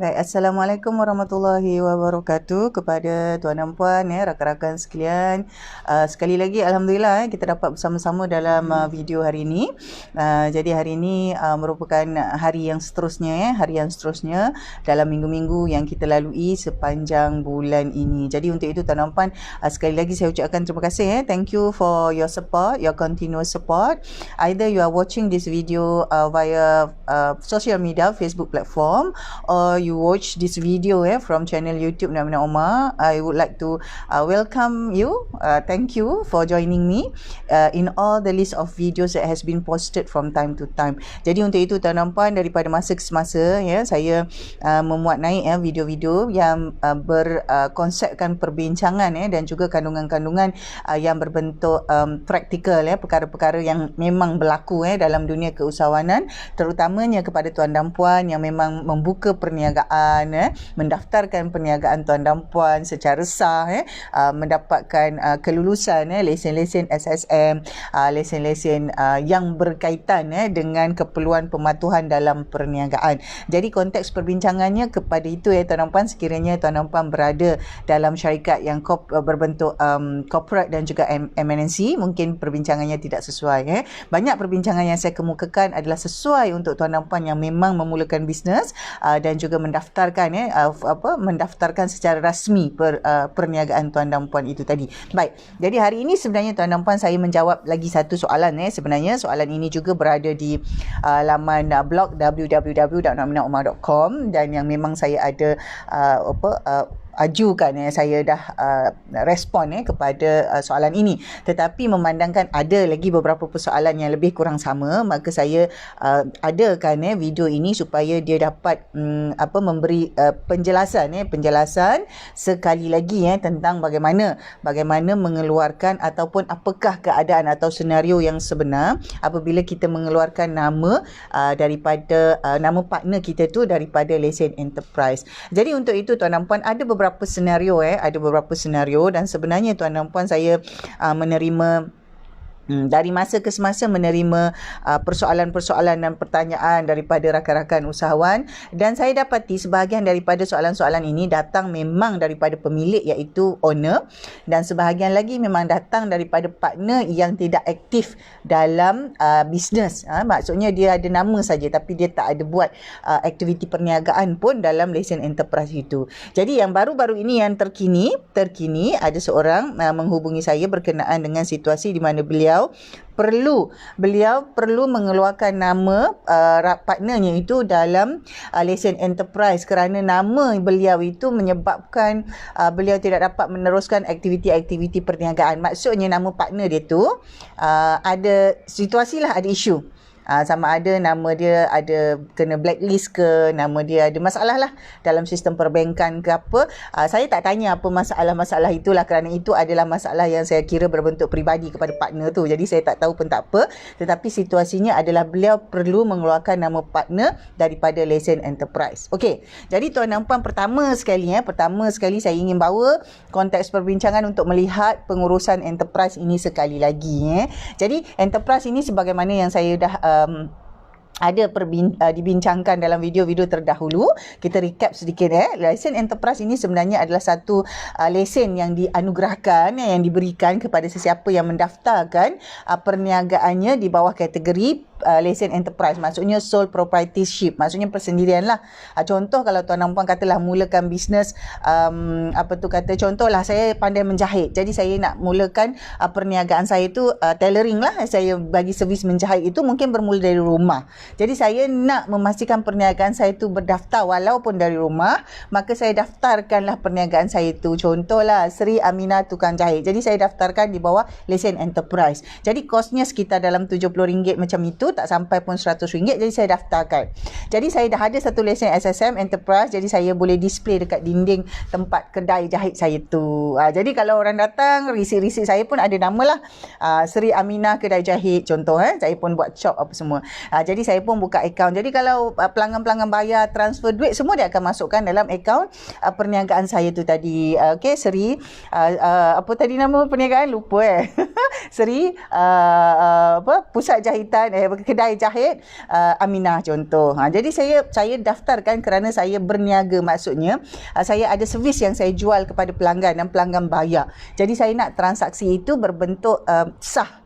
Baik, Assalamualaikum warahmatullahi wabarakatuh kepada tuan dan puan, rakan-rakan sekalian. Sekali lagi Alhamdulillah kita dapat bersama-sama dalam video hari ini. Jadi hari ini merupakan hari yang seterusnya, hari yang seterusnya dalam minggu-minggu yang kita lalui sepanjang bulan ini. Jadi untuk itu tuan dan puan, sekali lagi saya ucapkan terima kasih. Thank you for your support, your continuous support. Either you are watching this video via social media, Facebook platform, or you watch this video from channel YouTube Namina Omar. I would like to welcome you. Thank you for joining me in all the list of videos that has been posted from time to time. Jadi untuk itu tuan dan puan, daripada masa ke semasa saya memuat naik video-video yang berkonsepkan perbincangan dan juga kandungan-kandungan yang berbentuk praktikal, perkara-perkara yang memang berlaku dalam dunia keusahawanan, terutamanya kepada tuan dan puan yang memang membuka perniagaan, mendaftarkan perniagaan tuan dan puan secara sah, mendapatkan kelulusan lesen-lesen SSM, lesen-lesen yang berkaitan dengan keperluan pematuhan dalam perniagaan. Jadi konteks perbincangannya kepada itu tuan dan puan, sekiranya tuan dan puan berada dalam syarikat yang berbentuk corporate dan juga MNC, mungkin perbincangannya tidak sesuai. Banyak perbincangan yang saya kemukakan adalah sesuai untuk tuan dan puan yang memang memulakan bisnes dan juga mendaftarkan secara rasmi perniagaan tuan dan puan itu tadi. Baik, jadi hari ini sebenarnya tuan dan puan saya menjawab lagi satu soalan. Sebenarnya soalan ini juga berada di laman blog www.naminaomar.com dan yang memang saya ada ajukan, saya dah respon kepada soalan ini. Tetapi memandangkan ada lagi beberapa persoalan yang lebih kurang sama, maka saya adakan video ini supaya dia dapat memberi penjelasan sekali lagi tentang bagaimana mengeluarkan ataupun apakah keadaan atau senario yang sebenar apabila kita mengeluarkan nama daripada nama partner kita tu daripada lesen enterprise. Jadi untuk itu tuan dan puan, ada beberapa senario dan sebenarnya tuan dan puan saya menerima dari masa ke semasa menerima persoalan-persoalan dan pertanyaan daripada rakan-rakan usahawan, dan saya dapati sebahagian daripada soalan-soalan ini datang memang daripada pemilik, iaitu owner, dan sebahagian lagi memang datang daripada partner yang tidak aktif dalam bisnes. Maksudnya dia ada nama saja tapi dia tak ada buat aktiviti perniagaan pun dalam lesen enterprise itu. Jadi yang baru-baru ini yang terkini ada seorang menghubungi saya berkenaan dengan situasi di mana beliau perlu mengeluarkan nama partnernya itu dalam lesen enterprise kerana nama beliau itu menyebabkan beliau tidak dapat meneruskan aktiviti-aktiviti perniagaan. Maksudnya nama partner dia tu ada situasi lah, ada isu. Sama ada nama dia ada kena blacklist ke, nama dia ada masalah lah dalam sistem perbankan ke apa. Saya tak tanya apa masalah-masalah itulah kerana itu adalah masalah yang saya kira berbentuk peribadi kepada partner tu. Jadi saya tak tahu pun tak apa. Tetapi situasinya adalah beliau perlu mengeluarkan nama partner daripada lesen enterprise. Okey. Jadi tuan dan puan, pertama sekali saya ingin bawa konteks perbincangan untuk melihat pengurusan enterprise ini sekali lagi. Jadi enterprise ini sebagaimana yang saya dah ada dibincangkan dalam video-video terdahulu. Kita recap sedikit. Lesen enterprise ini sebenarnya adalah satu lesen yang dianugerahkan, yang diberikan kepada sesiapa yang mendaftarkan perniagaannya di bawah kategori lesen enterprise, maksudnya sole proprietorship, maksudnya persendirian lah. Contoh kalau tuan dan puan katalah mulakan bisnes contohlah saya pandai menjahit, jadi saya nak mulakan perniagaan saya tu tailoring lah, saya bagi servis menjahit itu mungkin bermula dari rumah. Jadi saya nak memastikan perniagaan saya tu berdaftar walaupun dari rumah, maka saya daftarkanlah perniagaan saya tu, contohlah Sri Aminah Tukang Jahit, jadi saya daftarkan di bawah lesen enterprise. Jadi kosnya sekitar dalam RM70 macam itu, tak sampai pun RM100, jadi saya daftarkan. Jadi saya dah ada satu lesen SSM enterprise, jadi saya boleh display dekat dinding tempat kedai jahit saya tu. Jadi kalau orang datang, risik-risik saya pun ada nama lah, Sri Aminah Kedai Jahit contoh. Saya pun buat shop apa semua. Jadi saya pun buka akaun. Jadi kalau pelanggan-pelanggan bayar transfer duit, semua dia akan masukkan dalam akaun perniagaan saya tu tadi. Okey, Sri apa tadi nama perniagaan, lupa Seri pusat jahitan kedai jahit Aminah contoh. Jadi saya daftarkan kerana saya berniaga, maksudnya saya ada servis yang saya jual kepada pelanggan dan pelanggan bayar. Jadi saya nak transaksi itu berbentuk sah.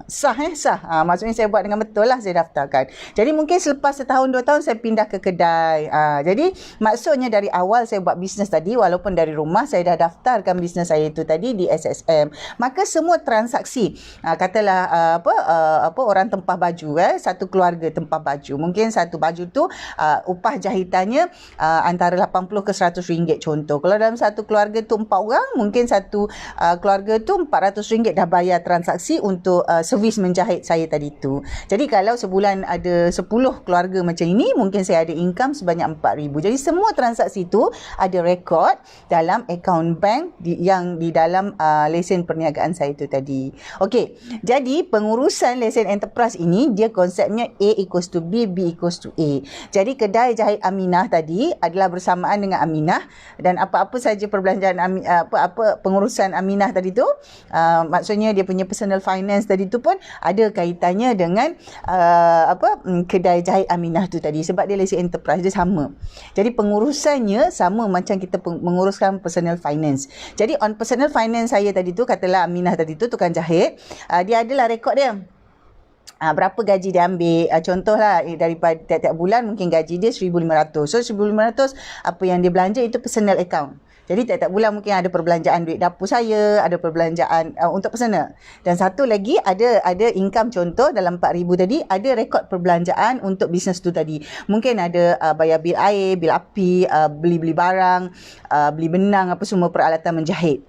Sah. Maksudnya saya buat dengan betul lah, saya daftarkan. Jadi mungkin selepas setahun 2 tahun saya pindah ke kedai. Jadi maksudnya dari awal saya buat bisnes tadi, walaupun dari rumah saya dah daftarkan bisnes saya itu tadi di SSM. Maka semua transaksi, katalah orang tempah baju, satu keluarga tempah baju. Mungkin satu baju tu upah jahitannya antara 80 ke 100 ringgit contoh. Kalau dalam satu keluarga tu 4 orang, mungkin satu keluarga tu 400 ringgit dah bayar transaksi untuk servis menjahit saya tadi tu. Jadi kalau sebulan ada 10 keluarga macam ini, mungkin saya ada income sebanyak 4,000. Jadi semua transaksi tu ada rekod dalam akaun bank yang di dalam lesen perniagaan saya tu tadi. Okey, jadi pengurusan lesen enterprise ini, dia konsepnya A equals to B, B equals to A. Jadi kedai jahit Aminah tadi adalah bersamaan dengan Aminah, dan apa-apa saja perbelanjaan pengurusan Aminah tadi tu, maksudnya dia punya personal finance tadi tu pun ada kaitannya dengan kedai jahit Aminah tu tadi, sebab dia lesen enterprise, dia sama. Jadi pengurusannya sama macam kita menguruskan personal finance. Jadi on personal finance saya tadi tu, katalah Aminah tadi tu tukang jahit, dia adalah rekod dia. Berapa gaji dia ambil, contohlah daripada tiap-tiap bulan mungkin gaji dia 1,500. So 1,500 apa yang dia belanja itu personal account. Jadi tiap-tiap bulan mungkin ada perbelanjaan duit dapur saya, ada perbelanjaan untuk personal. Dan satu lagi ada income, contoh dalam 4,000 tadi ada rekod perbelanjaan untuk bisnes tu tadi. Mungkin ada bayar bil air, bil api, beli-beli barang, beli benang, apa semua peralatan menjahit.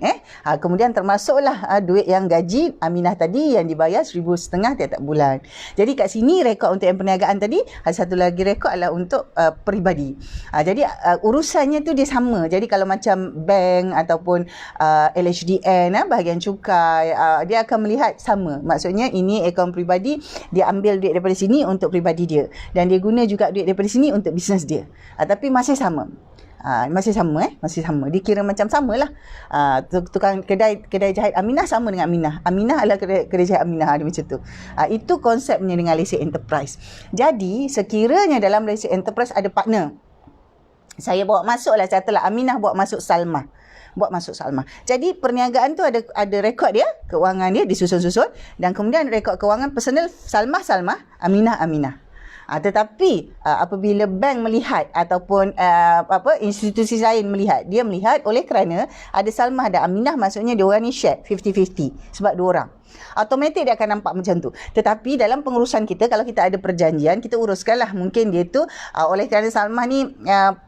Kemudian termasuklah duit yang gaji Aminah tadi yang dibayar 1,500 tiap-tiap bulan. Jadi kat sini rekod untuk yang perniagaan tadi, ada satu lagi rekod adalah untuk peribadi. Jadi urusannya tu dia sama. Jadi kalau macam bank ataupun LHDN, bahagian cukai, dia akan melihat sama. Maksudnya ini akaun peribadi, dia ambil duit daripada sini untuk peribadi dia, dan dia guna juga duit daripada sini untuk bisnes dia. Tapi masih sama. Masih sama. Dikira macam samalah. Tukang kedai jahit Aminah sama dengan Aminah. Aminah adalah kedai jahit Aminah, ada macam tu. Itu konsepnya dengan lesen enterprise. Jadi sekiranya dalam lesen enterprise ada partner, saya bawa masuk lah, katalah Aminah bawa masuk Salma. Jadi perniagaan tu ada rekod dia, kewangan dia disusun-susun, dan kemudian rekod kewangan personal Salma, Aminah. Tetapi apabila bank melihat ataupun institusi lain melihat, dia melihat oleh kerana ada Salma dan Aminah, maksudnya dia orang ni share 50-50 sebab dua orang. Automatik dia akan nampak macam tu. Tetapi dalam pengurusan kita, kalau kita ada perjanjian, kita uruskanlah. Mungkin dia tu oleh kerana Salmah ni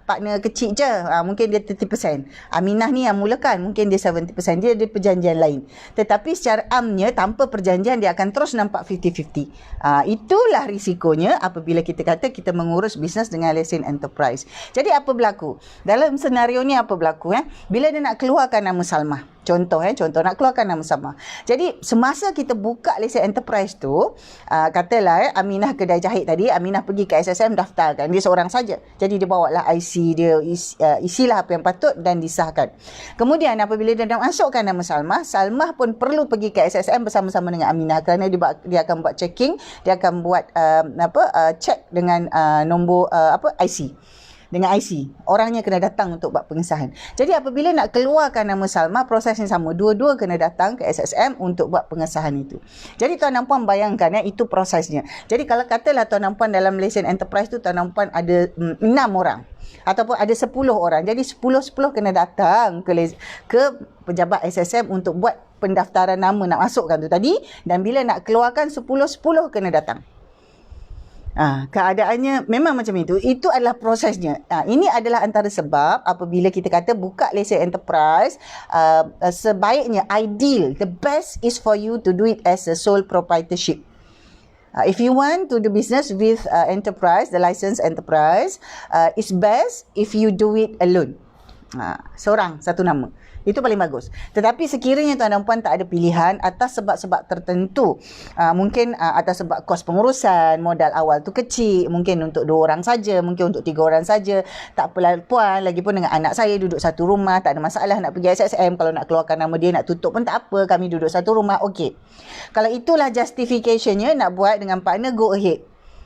partner kecil je, mungkin dia 30%. Aminah ni yang mulakan, mungkin dia 70%. Dia ada perjanjian lain. Tetapi secara amnya, tanpa perjanjian, dia akan terus nampak 50-50. Itulah risikonya apabila kita kata kita mengurus bisnes dengan lesen enterprise. Jadi apa berlaku? Dalam senario ni apa berlaku? Bila dia nak keluarkan nama Salmah, contoh nak keluarkan nama Salmah. Jadi semasa kita buka lesen enterprise tu, katalah Aminah kedai jahit tadi, Aminah pergi ke SSM daftarkan, dia seorang saja. Jadi dia bawa lah IC dia, isilah apa yang patut dan disahkan. Kemudian apabila dia nak masukkan nama Salmah pun perlu pergi ke SSM bersama-sama dengan Aminah, kerana dia akan buat checking, dia akan buat check dengan nombor IC. Dengan IC, orangnya kena datang untuk buat pengesahan. Jadi apabila nak keluarkan nama Salma, prosesnya sama. Dua-dua kena datang ke SSM untuk buat pengesahan itu. Jadi tuan dan puan bayangkan itu prosesnya. Jadi kalau katalah tuan dan puan dalam lesen enterprise tu, tuan dan puan ada 6 orang ataupun ada 10 orang. Jadi 10 kena datang ke pejabat SSM untuk buat pendaftaran nama nak masukkan tu tadi, dan bila nak keluarkan 10 kena datang. Keadaannya memang macam itu. Itu adalah prosesnya. Ini adalah antara sebab apabila kita kata buka lesen enterprise, sebaiknya, ideal, the best is for you to do it as a sole proprietorship. If you want to do business with enterprise, the licensed enterprise, it's best if you do it alone. Seorang, satu nama. Itu paling bagus. Tetapi sekiranya tuan dan puan tak ada pilihan atas sebab-sebab tertentu, mungkin atas sebab kos pengurusan, modal awal tu kecil, mungkin untuk 2 orang saja, mungkin untuk 3 orang saja, tak apalah puan, lagipun dengan anak saya duduk satu rumah, tak ada masalah nak pergi SSM, kalau nak keluarkan nama dia, nak tutup pun tak apa, kami duduk satu rumah, okey. Kalau itulah justificationnya nak buat dengan partner, go ahead.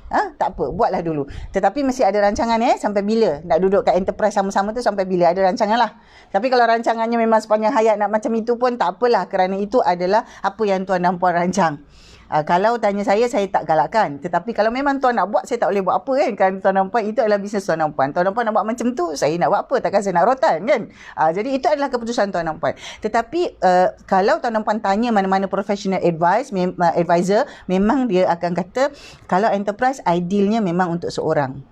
Tak apa, buatlah dulu. Tetapi mesti ada rancangan sampai bila nak duduk kat enterprise sama-sama tu, sampai bila ada rancangan lah. Tapi kalau rancangannya memang sepanjang hayat nak macam itu pun tak apalah, kerana itu adalah apa yang tuan dan puan rancang. Kalau tanya saya tak galakkan. Tetapi kalau memang tuan nak buat, saya tak boleh buat apa kan. Kan tuan dan puan, itu adalah bisnes tuan dan puan. Tuan dan puan nak buat macam tu, saya nak buat apa? Takkan saya nak rotan kan? Jadi itu adalah keputusan tuan dan puan. Tetapi kalau tuan dan puan tanya mana-mana professional advisor, memang dia akan kata kalau enterprise idealnya memang untuk seorang.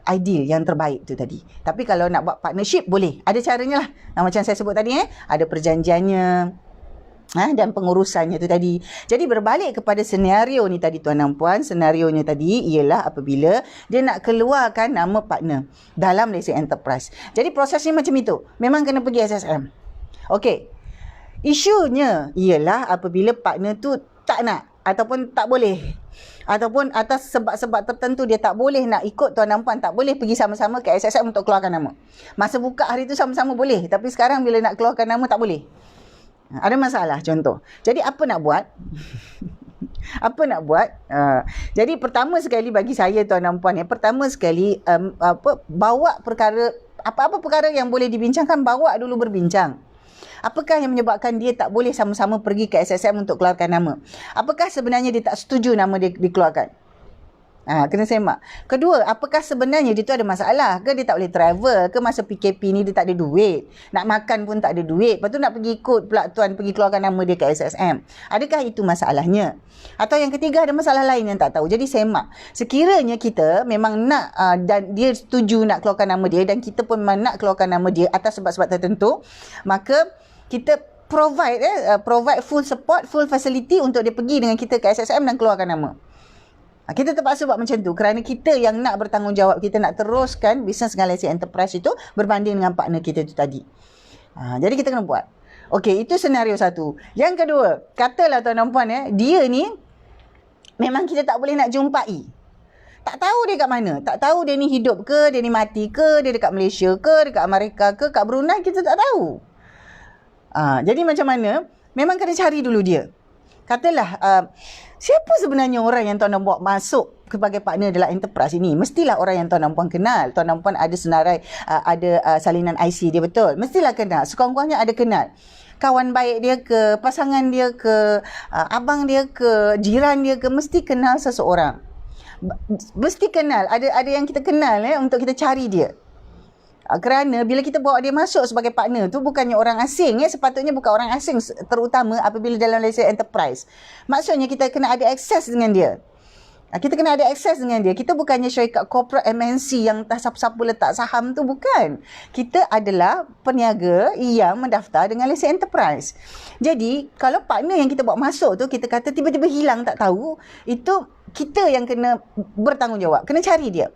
Ideal yang terbaik tu tadi. Tapi kalau nak buat partnership boleh. Ada caranya lah. Macam saya sebut tadi ada perjanjiannya. Dan pengurusannya tu tadi. Jadi berbalik kepada senario ni tadi tuan dan puan, senarionya tadi ialah apabila dia nak keluarkan nama partner dalam lesen enterprise. Jadi prosesnya macam itu. Memang kena pergi SSM. Okey. Isunya ialah apabila partner tu tak nak ataupun tak boleh, ataupun atas sebab-sebab tertentu dia tak boleh nak ikut tuan dan puan, tak boleh pergi sama-sama ke SSM untuk keluarkan nama. Masa buka hari tu sama-sama boleh, tapi sekarang bila nak keluarkan nama tak boleh. Ada masalah contoh. Jadi apa nak buat? Apa nak buat? Jadi pertama sekali bagi saya tuan dan puan, pertama sekali bawa perkara, apa-apa perkara yang boleh dibincangkan, bawa dulu berbincang. Apakah yang menyebabkan dia tak boleh sama-sama pergi ke SSM untuk keluarkan nama? Apakah sebenarnya dia tak setuju nama dia dikeluarkan? Kena semak. Kedua, apakah sebenarnya dia tu ada masalah ke? Dia tak boleh travel ke? Masa PKP ni dia tak ada duit, nak makan pun tak ada duit, lepas tu nak pergi ikut pula tuan pergi keluarkan nama dia ke SSM. Adakah itu masalahnya? Atau yang ketiga, ada masalah lain yang tak tahu. Jadi semak. Sekiranya kita memang nak dan dia setuju nak keluarkan nama dia, dan kita pun memang nak keluarkan nama dia atas sebab-sebab tertentu, maka kita provide full support, full facility untuk dia pergi dengan kita ke SSM dan keluarkan nama. Kita terpaksa buat macam tu kerana kita yang nak bertanggungjawab, kita nak teruskan bisnes dengan lesen enterprise itu berbanding dengan partner kita itu tadi. Jadi kita kena buat. Okey, itu senario satu. Yang kedua, katalah tuan dan puan dia ni memang kita tak boleh nak jumpai. Tak tahu dia kat mana, tak tahu dia ni hidup ke, dia ni mati ke, dia dekat Malaysia ke, dekat Amerika ke, kat Brunei, kita tak tahu. Jadi macam mana? Memang kena cari dulu dia. Katalah siapa sebenarnya orang yang tuan dan puan masuk sebagai partner dalam enterprise ini? Mestilah orang yang tuan dan puan kenal. Tuan dan puan ada senarai, ada salinan IC dia, betul? Mestilah kenal. Sekurang-kurangnya ada kenal. Kawan baik dia ke, pasangan dia ke, abang dia ke, jiran dia ke, mesti kenal seseorang. Mesti kenal. Ada yang kita kenal untuk kita cari dia. Kerana bila kita bawa dia masuk sebagai partner tu bukannya orang asing, sepatutnya bukan orang asing, terutama apabila dalam lesen enterprise. Maksudnya kita kena ada akses dengan dia. Kita kena ada akses dengan dia. Kita bukannya syarikat corporate MNC yang tak siapa-siapa letak saham tu, bukan. Kita adalah peniaga yang mendaftar dengan lesen enterprise. Jadi kalau partner yang kita bawa masuk tu kita kata tiba-tiba hilang tak tahu, itu kita yang kena bertanggungjawab, kena cari dia.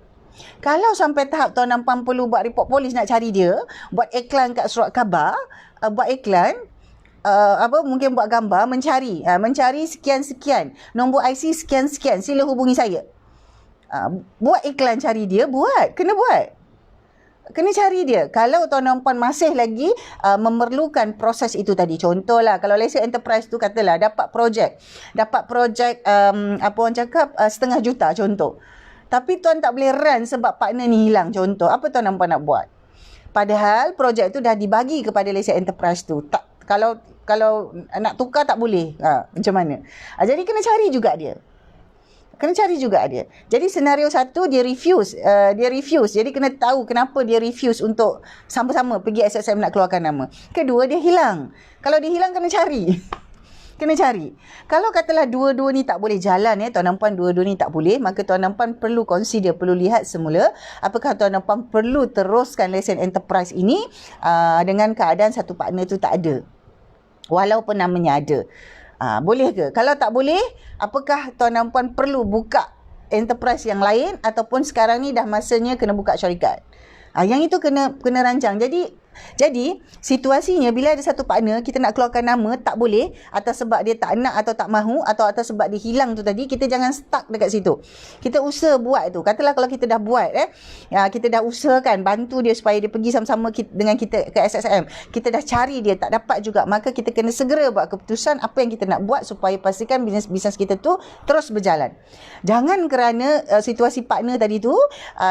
Kalau sampai tahap tuan dan puan perlu buat report polis nak cari dia, buat iklan kat surat khabar, buat iklan, mungkin buat gambar, mencari sekian-sekian, nombor IC sekian-sekian, sila hubungi saya. Buat iklan cari dia, kena buat. Kena cari dia. Kalau tuan dan puan masih lagi memerlukan proses itu tadi. Contohlah, kalau lesen enterprise tu katalah dapat projek $500,000 contoh. Tapi tuan tak boleh run sebab partner ni hilang contoh. Apa tuan dan puan nak buat? Padahal projek tu dah dibagi kepada lesen enterprise tu. Kalau nak tukar tak boleh. Macam mana? Jadi kena cari juga dia. Jadi senario satu dia refuse. Jadi kena tahu kenapa dia refuse untuk sama-sama pergi SSM nak keluarkan nama. Kedua, dia hilang. Kalau dia hilang kena cari. Kalau katalah dua-dua ni tak boleh jalan, tuan dan puan, dua-dua ni tak boleh, maka tuan dan puan perlu perlu lihat semula apakah tuan dan puan perlu teruskan lesen enterprise ini dengan keadaan satu partner tu tak ada, walaupun namanya ada. Boleh ke? Kalau tak boleh, apakah tuan dan puan perlu buka enterprise yang lain, ataupun sekarang ni dah masanya kena buka syarikat? Yang itu kena rancang. Jadi Jadi situasinya bila ada satu partner kita nak keluarkan nama tak boleh, atau sebab dia tak nak atau tak mahu, atau sebab dia hilang tu tadi, kita jangan stuck dekat situ. Kita usaha buat tu. Katalah kalau kita dah buat kita dah usahakan bantu dia supaya dia pergi sama-sama dengan kita ke SSM. Kita dah cari dia tak dapat juga, maka kita kena segera buat keputusan apa yang kita nak buat supaya pastikan bisnes kita tu terus berjalan. Jangan kerana situasi partner tadi tu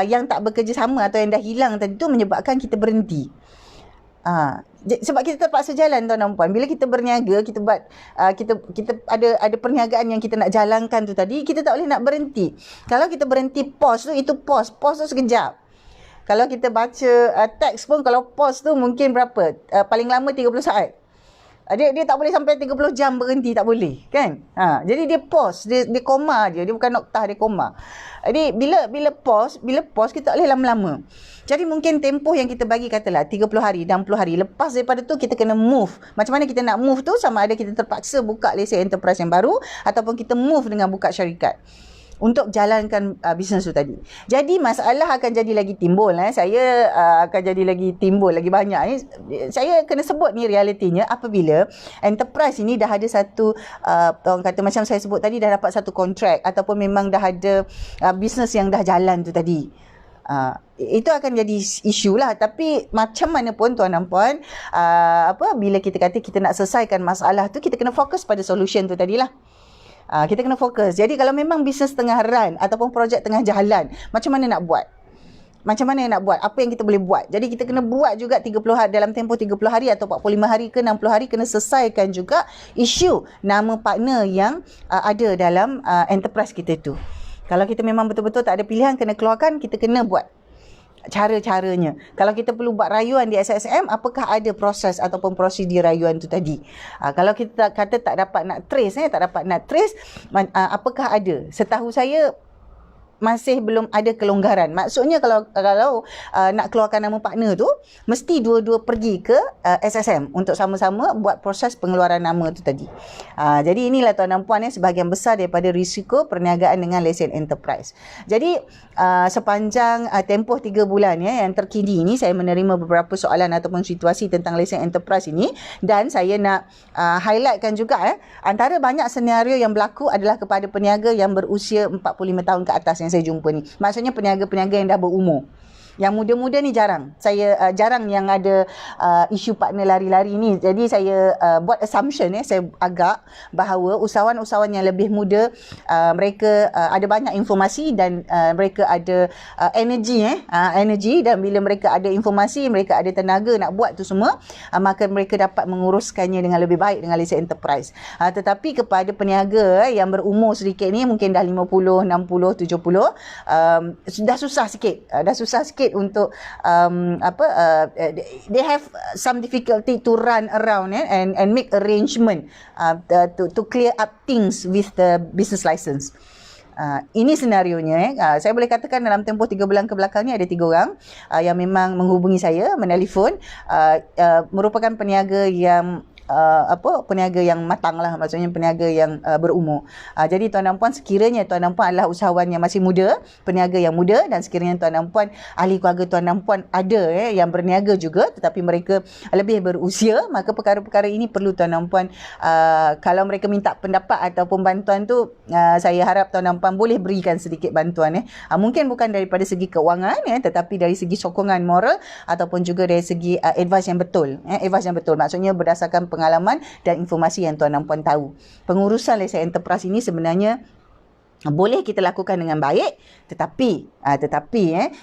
yang tak bekerjasama atau yang dah hilang tadi tu menyebabkan kita berhenti. Sebab kita terpaksa jalan tuan dan puan. Bila kita berniaga, kita buat kita ada perniagaan yang kita nak jalankan tu tadi, kita tak boleh nak berhenti. Kalau kita berhenti pause tu, itu pause tu sekejap. Kalau kita baca teks pun, kalau pause tu mungkin berapa? Paling lama 30 saat. Dia tak boleh sampai 30 jam berhenti, tak boleh kan. Jadi dia pause, dia koma dia bukan noktah, dia koma. Jadi bila pause kita tak boleh lama-lama. Jadi mungkin tempoh yang kita bagi katalah 30 hari, 60 hari. Lepas daripada tu kita kena move. Macam mana kita nak move tu, sama ada kita terpaksa buka lesen enterprise yang baru ataupun kita move dengan buka syarikat untuk jalankan bisnes tu tadi. Jadi masalah akan jadi lagi timbul. Saya akan jadi lagi timbul lagi banyak ni. Saya kena sebut ni realitinya apabila enterprise ini dah ada satu orang kata macam saya sebut tadi, dah dapat satu kontrak ataupun memang dah ada bisnes yang dah jalan tu tadi. Itu akan jadi isu lah. Tapi macam mana pun tuan dan puan, bila kita kata kita nak selesaikan masalah tu, kita kena fokus pada solution tu tadilah. Kita kena fokus. Jadi kalau memang bisnes tengah run ataupun projek tengah jalan, macam mana nak buat? Apa yang kita boleh buat? Jadi kita kena buat juga 30 hari, dalam tempoh 30 hari atau 45 hari ke 60 hari, kena selesaikan juga isu nama partner yang ada dalam enterprise kita tu. Kalau kita memang betul-betul tak ada pilihan, kena keluarkan, kita kena buat cara-caranya. Kalau kita perlu buat rayuan di SSM, apakah ada proses ataupun prosedur rayuan tu tadi? Kalau kita kata tak dapat nak trace, apakah ada? Setahu saya masih belum ada kelonggaran. Maksudnya kalau nak keluarkan nama partner tu, mesti dua-dua pergi ke SSM untuk sama-sama buat proses pengeluaran nama tu tadi. Jadi inilah tuan dan puan, sebahagian besar daripada risiko perniagaan dengan lesen enterprise. Jadi sepanjang tempoh 3 bulan yang terkini ini, saya menerima beberapa soalan ataupun situasi tentang lesen enterprise ini, dan saya nak highlightkan juga antara banyak senario yang berlaku adalah kepada peniaga yang berusia 45 tahun ke atas yang saya jumpa ni. Maksudnya peniaga-peniaga yang dah berumur. Yang muda-muda ni jarang. Saya jarang yang ada isu partner lari-lari ni. Jadi saya buat assumption saya agak bahawa usahawan-usahawan yang lebih muda, mereka ada banyak informasi dan mereka ada energi dan bila mereka ada informasi, mereka ada tenaga nak buat tu semua, maka mereka dapat menguruskannya dengan lebih baik dengan lesen enterprise. Tetapi kepada peniaga yang berumur sedikit ni, mungkin dah 50, 60, 70, dah susah sikit untuk they have some difficulty to run around and make arrangement to clear up things with the business license. Ini senarionya. Saya boleh katakan dalam tempoh 3 bulan ke belakang ni ada 3 orang yang memang menghubungi saya menelefon, merupakan peniaga yang peniaga yang matang lah, maksudnya peniaga yang berumur. Jadi tuan dan puan, sekiranya tuan dan puan adalah usahawan yang masih muda, peniaga yang muda, dan sekiranya tuan dan puan, ahli keluarga tuan dan puan ada yang berniaga juga tetapi mereka lebih berusia, maka perkara-perkara ini perlu tuan dan puan, kalau mereka minta pendapat ataupun bantuan tu, saya harap tuan dan puan boleh berikan sedikit bantuan. Mungkin bukan daripada segi keuangan tetapi dari segi sokongan moral ataupun juga dari segi advice yang betul. Advice yang betul maksudnya berdasarkan pengalaman dan informasi yang tuan dan puan tahu. Pengurusan lesen enterprise ini sebenarnya boleh kita lakukan dengan baik, tetapi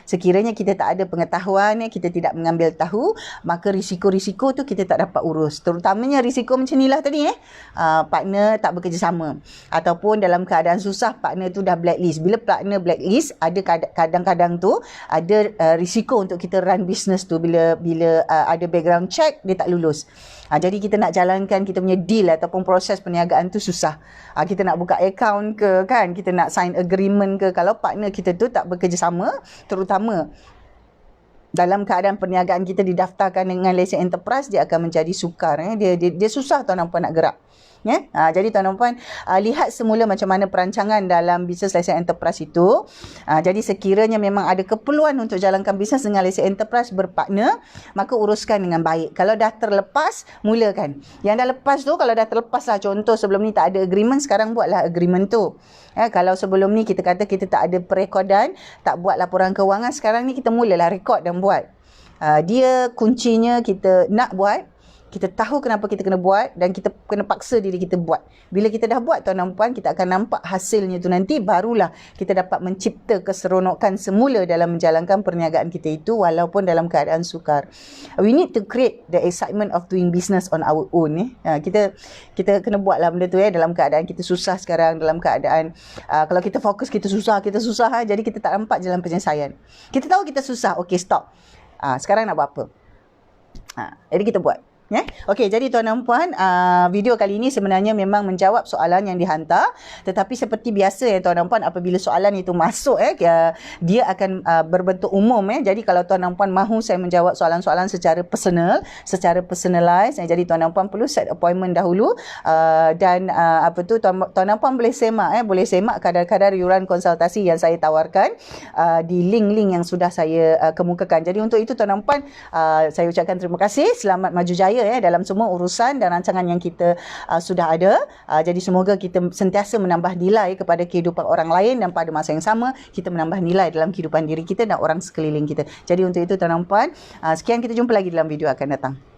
sekiranya kita tak ada pengetahuan, kita tidak mengambil tahu, maka risiko-risiko tu kita tak dapat urus. Terutamanya risiko macam inilah tadi, partner tak bekerjasama ataupun dalam keadaan susah partner tu dah blacklist. Bila partner blacklist, ada kadang-kadang tu ada risiko untuk kita run business tu, bila ada background check dia tak lulus. Jadi kita nak jalankan kita punya deal ataupun proses perniagaan tu susah. Kita nak buka account ke kan, kita nak sign agreement ke, kalau partner kita tu tak bekerjasama, terutama dalam keadaan perniagaan kita didaftarkan dengan lesen enterprise, dia akan menjadi sukar. Dia susah tuan dan puan nak gerak. Ya, jadi tuan dan puan, lihat semula macam mana perancangan dalam business license enterprise itu. Jadi sekiranya memang ada keperluan untuk jalankan bisnes dengan license enterprise berpartner, maka uruskan dengan baik. Kalau dah terlepas, mulakan. Yang dah lepas tu, kalau dah terlepas lah, contoh sebelum ni tak ada agreement, sekarang buatlah agreement tu. Kalau sebelum ni kita kata kita tak ada perekodan, tak buat laporan kewangan, sekarang ni kita mulalah rekod dan buat. Dia kuncinya kita nak buat, kita tahu kenapa kita kena buat dan kita kena paksa diri kita buat. Bila kita dah buat tuan dan puan, kita akan nampak hasilnya tu nanti, barulah kita dapat mencipta keseronokan semula dalam menjalankan perniagaan kita itu walaupun dalam keadaan sukar. We need to create the excitement of doing business on our own. Kita kena buatlah benda tu dalam keadaan kita susah sekarang, dalam keadaan kalau kita fokus kita susah, jadi kita tak nampak jalan penyelesaian. Kita tahu kita susah, okey stop. Sekarang nak buat apa? Jadi kita buat. Okey, jadi tuan dan puan, video kali ini sebenarnya memang menjawab soalan yang dihantar, tetapi seperti biasa tuan dan puan, apabila soalan itu masuk dia akan berbentuk umum. Jadi kalau tuan dan puan mahu saya menjawab soalan-soalan secara personal, secara personalized, jadi tuan dan puan perlu set appointment dahulu, dan tuan dan puan boleh semak kadar-kadar yuran konsultasi yang saya tawarkan di link-link yang sudah saya kemukakan. Jadi untuk itu tuan dan puan, saya ucapkan terima kasih, selamat maju jaya dalam semua urusan dan rancangan yang kita sudah ada. Jadi semoga kita sentiasa menambah nilai kepada kehidupan orang lain dan pada masa yang sama kita menambah nilai dalam kehidupan diri kita dan orang sekeliling kita. Jadi untuk itu tuan dan puan, sekian, kita jumpa lagi dalam video akan datang.